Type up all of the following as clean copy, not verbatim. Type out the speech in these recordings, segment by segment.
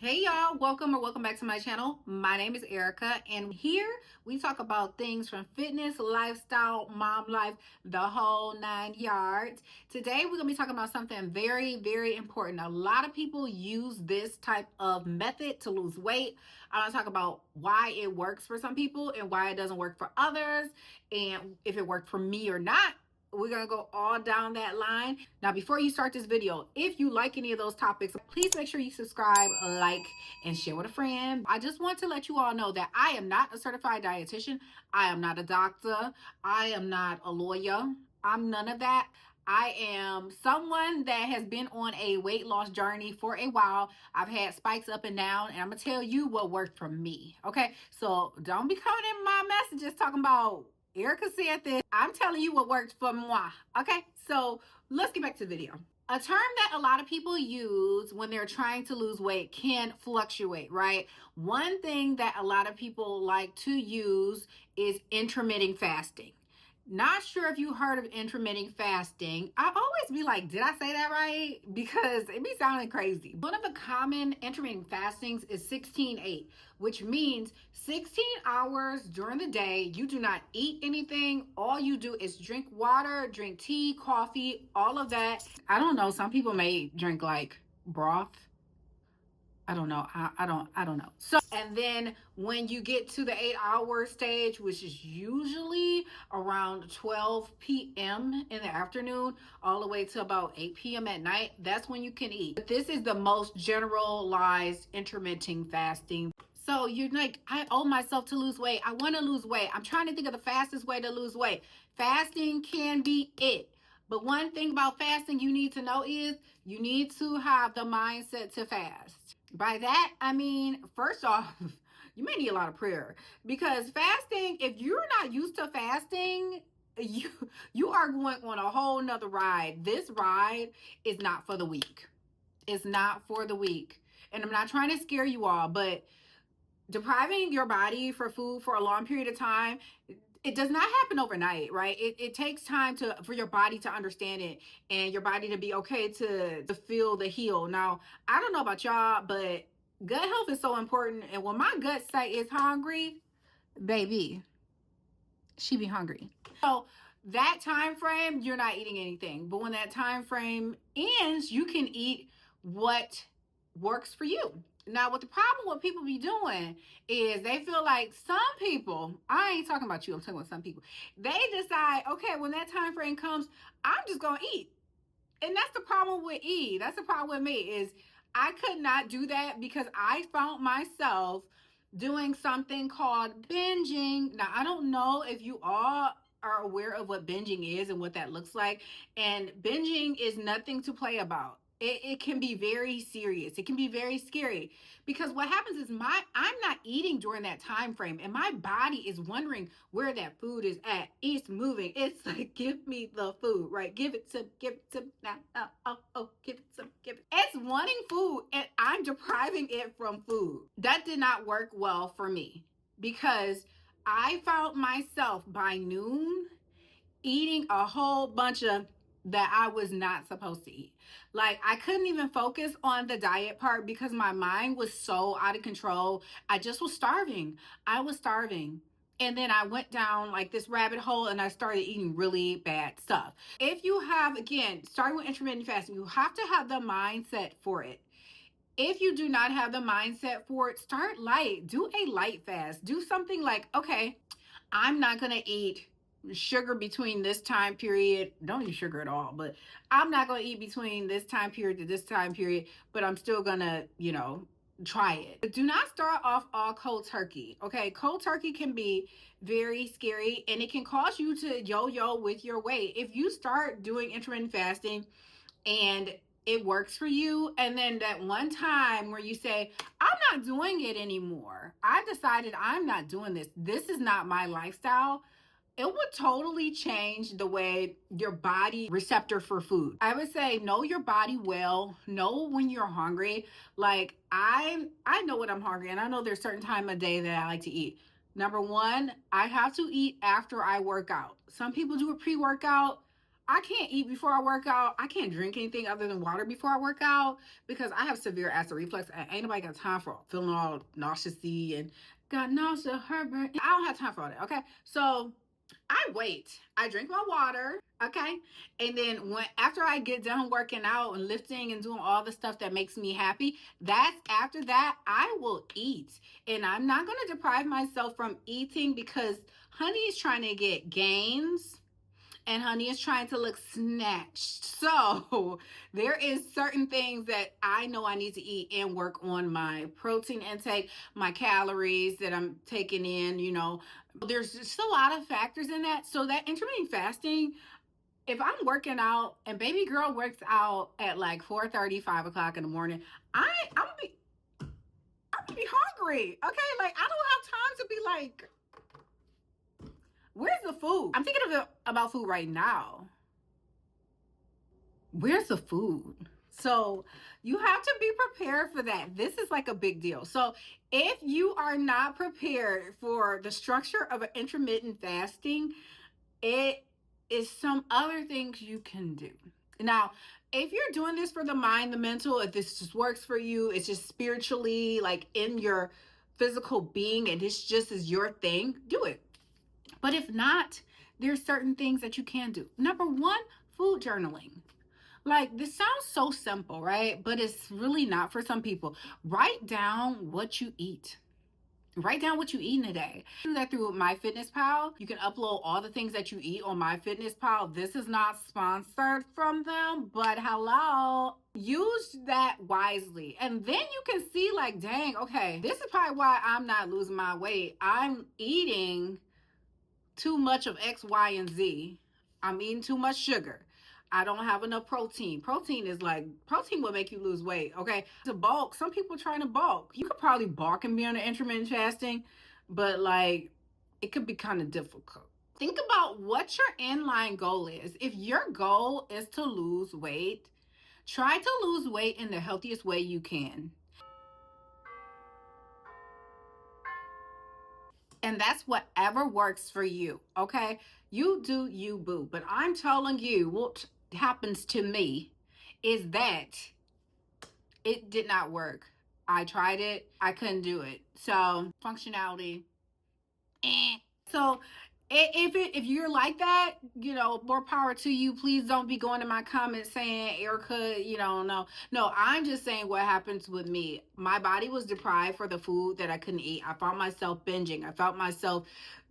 Hey y'all, welcome back to my channel. My name is Erica, and here we talk about things from fitness, lifestyle, mom life, the whole 9 yards. Today we're gonna be talking about something very important. A lot of people use this type of method to lose weight. I want to talk about why it works for some people and why it doesn't work for others, and if it worked for me or not. We're going to go all down that line. Now, before you start this video, if you like any of those topics, please make sure you subscribe, like, and share with a friend. I just want to let you all know that I am not a certified dietitian. I am not a doctor. I am not a lawyer. I'm none of that. I am someone that has been on a weight loss journey for a while. I've had spikes up and down, and I'm going to tell you what worked for me. Okay? So don't be coming in my messages talking about Erica said this. I'm telling you what worked for moi. Okay, so let's get back to the video. A term that a lot of people use when they're trying to lose weight can fluctuate, right? One thing that a lot of people like to use is intermittent fasting. Not sure if you heard of intermittent fasting. I always be like, did I say that right? Because it be sounding crazy. One of the common intermittent fastings is 16-8, which means 16 hours during the day, you do not eat anything. All you do is drink water, drink tea, coffee, all of that. I don't know. Some people may drink like broth. I don't know. I don't know. So, and then when you get to the 8 hour stage, which is usually around 12 p.m. in the afternoon, all the way to about 8 p.m. at night, that's when you can eat. But this is the most generalized intermittent fasting. So you're like, I owe myself to lose weight. I want to lose weight. I'm trying to think of the fastest way to lose weight. Fasting can be it. But one thing about fasting you need to know is you need to have the mindset to fast. By that, I mean, first off, you may need a lot of prayer, because fasting, if you're not used to fasting, you are going on a whole nother ride. This ride is not for the weak. It's not for the weak. And I'm not trying to scare you all, but depriving your body for food for a long period of time, it does not happen overnight, right? It takes time for your body to understand it and your body to be okay to feel the heal. Now, I don't know about y'all, but gut health is so important. And when my gut say it's hungry, baby, she be hungry. So that time frame, you're not eating anything. But when that time frame ends, you can eat what works for you. Now, what the problem what people be doing is they feel like some people, I ain't talking about you, I'm talking about some people, they decide, okay, when that time frame comes, I'm just gonna eat. And that's the problem with that's the problem with me, is I could not do that because I found myself doing something called binging. Now, I don't know if you all are aware of what binging is and what that looks like. And binging is nothing to play about. It can be very serious. It can be very scary, because what happens is I'm not eating during that time frame, and my body is wondering where that food is at. It's moving. It's like, give me the food, right? Give it to now. Oh, give it some, give it. It's wanting food, and I'm depriving it from food. That did not work well for me, because I found myself by noon eating a whole bunch of that I was not supposed to eat. Like, I couldn't even focus on the diet part because my mind was so out of control. I just was starving. I was starving. And then I went down like this rabbit hole and I started eating really bad stuff. If you have, again, starting with intermittent fasting, you have to have the mindset for it. If you do not have the mindset for it, start light. Do a light fast. Do something like, okay, I'm not going to eat sugar between this time period. Don't eat sugar at all, but I'm not going to eat between this time period to this time period, but I'm still going to, try it. But do not start off all cold turkey. Okay, cold turkey can be very scary, and it can cause you to yo-yo with your weight. If you start doing intermittent fasting and it works for you, and then that one time where you say, I'm not doing it anymore, I decided I'm not doing this is not my lifestyle, it would totally change the way your body receptor for food. I would say know your body well, know when you're hungry. Like, I know when I'm hungry, and I know there's certain time of day that I like to eat. Number one, I have to eat after I work out. Some people do a pre-workout. I can't eat before I work out. I can't drink anything other than water before I work out because I have severe acid reflux. And ain't nobody got time for feeling all nauseousy and got nausea, heartburn. I don't have time for all that. Okay, so I wait. I drink my water. Okay, and then when after I get done working out and lifting and doing all the stuff that makes me happy, that's after that I will eat, and I'm not gonna deprive myself from eating because honey is trying to get gains and honey is trying to look snatched. So there is certain things that I know I need to eat and work on my protein intake, my calories that I'm taking in, you know. There's just a lot of factors in that. So that intermittent fasting, if I'm working out and baby girl works out at like 4:30, 5 o'clock in the morning, I'm gonna be hungry. Okay, like I don't have time to be like, where's the food? I'm thinking about food right now. Where's the food? So you have to be prepared for that. This is like a big deal. So if you are not prepared for the structure of an intermittent fasting, it is some other things you can do. Now, if you're doing this for the mind, the mental, if this just works for you, it's just spiritually like in your physical being and this just is your thing, do it. But if not, there's certain things that you can do. Number one, food journaling. Like, this sounds so simple, right? But it's really not for some people. Write down what you eat. Write down what you eat in a day. Do that through MyFitnessPal. You can upload all the things that you eat on MyFitnessPal. This is not sponsored from them, but hello. Use that wisely. And then you can see like, dang, okay, this is probably why I'm not losing my weight. I'm eating too much of X, Y, and Z. I'm eating too much sugar. I don't have enough protein. Protein will make you lose weight. Okay. To bulk, some people trying to bulk. You could probably bulk and be on the intermittent fasting, but like it could be kind of difficult. Think about what your inline goal is. If your goal is to lose weight, try to lose weight in the healthiest way you can. And that's whatever works for you. Okay. You do you, boo. But I'm telling you what happens to me is that it did not work. I tried it. I couldn't do it. So functionality. So if you're like that, you know, more power to you. Please don't be going to my comments saying, Erica, you know, no, I'm just saying what happens with me. My body was deprived for the food that I couldn't eat. I found myself binging. I felt myself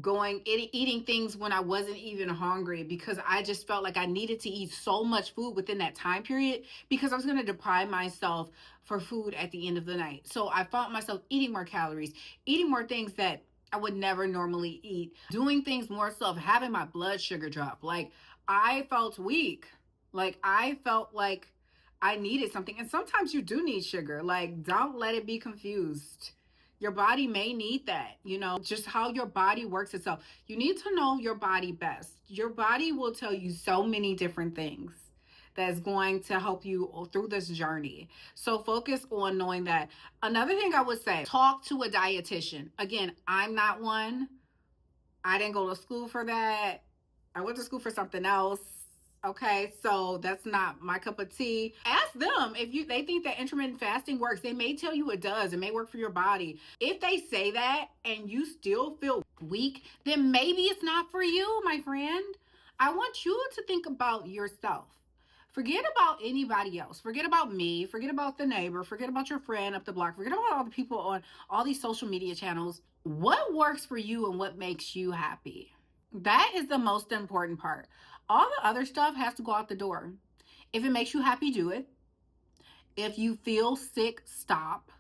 eating things when I wasn't even hungry because I just felt like I needed to eat so much food within that time period because I was going to deprive myself for food at the end of the night. So I found myself eating more calories, eating more things that I would never normally eat, doing things more so, having my blood sugar drop. Like I felt weak. Like I felt like I needed something. And sometimes you do need sugar. Like don't let it be confused. Your body may need that, you know, just how your body works itself. You need to know your body best. Your body will tell you so many different things that's going to help you through this journey. So focus on knowing that. Another thing I would say, talk to a dietitian. Again, I'm not one. I didn't go to school for that. I went to school for something else. Okay, so that's not my cup of tea. Ask them if they think that intermittent fasting works. They may tell you it does. It may work for your body. If they say that and you still feel weak, then maybe it's not for you, my friend. I want you to think about yourself. Forget about anybody else. Forget about me. Forget about the neighbor. Forget about your friend up the block. Forget about all the people on all these social media channels. What works for you and what makes you happy? That is the most important part. All the other stuff has to go out the door. If it makes you happy, do it. If you feel sick, stop.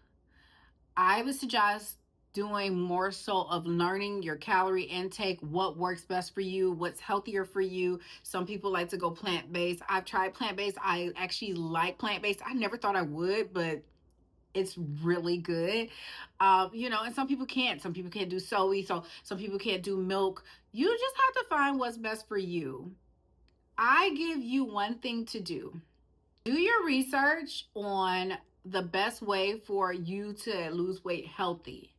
I would suggest doing more so of learning your calorie intake, what works best for you, what's healthier for you. Some people like to go plant-based. I've tried plant-based. I actually like plant-based. I never thought I would, but it's really good. You know, and some people can't. Some people can't do soy, so some people can't do milk. You just have to find what's best for you. I give you one thing to do. Do your research on the best way for you to lose weight healthy.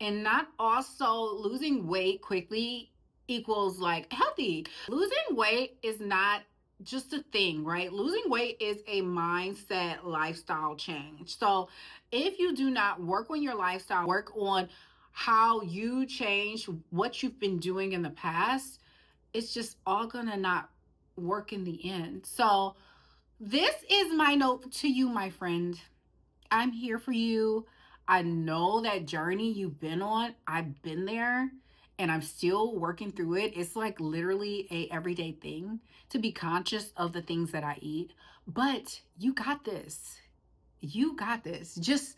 And not also losing weight quickly equals like healthy. Losing weight is not just a thing, right? Losing weight is a mindset lifestyle change. So if you do not work on your lifestyle, work on how you change what you've been doing in the past, it's just all gonna not work in the end. So this is my note to you, my friend. I'm here for you. I know that journey you've been on. I've been there and I'm still working through it. It's like literally a everyday thing to be conscious of the things that I eat. But you got this. You got this. Just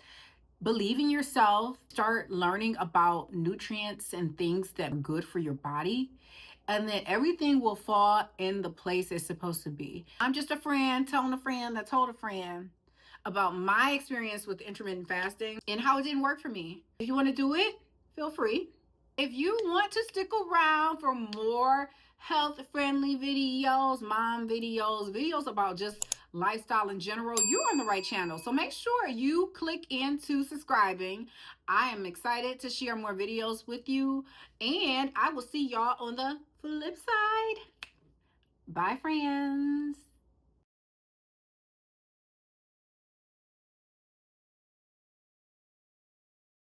believe in yourself. Start learning about nutrients and things that are good for your body. And then everything will fall in the place it's supposed to be. I'm just a friend telling a friend that told a friend about my experience with intermittent fasting and how it didn't work for me. If you want to do it, feel free. If you want to stick around for more health friendly videos, mom videos, videos about just lifestyle in general, you're on the right channel. So make sure you click into subscribing. I am excited to share more videos with you, and I will see y'all on the flip side. Bye, friends.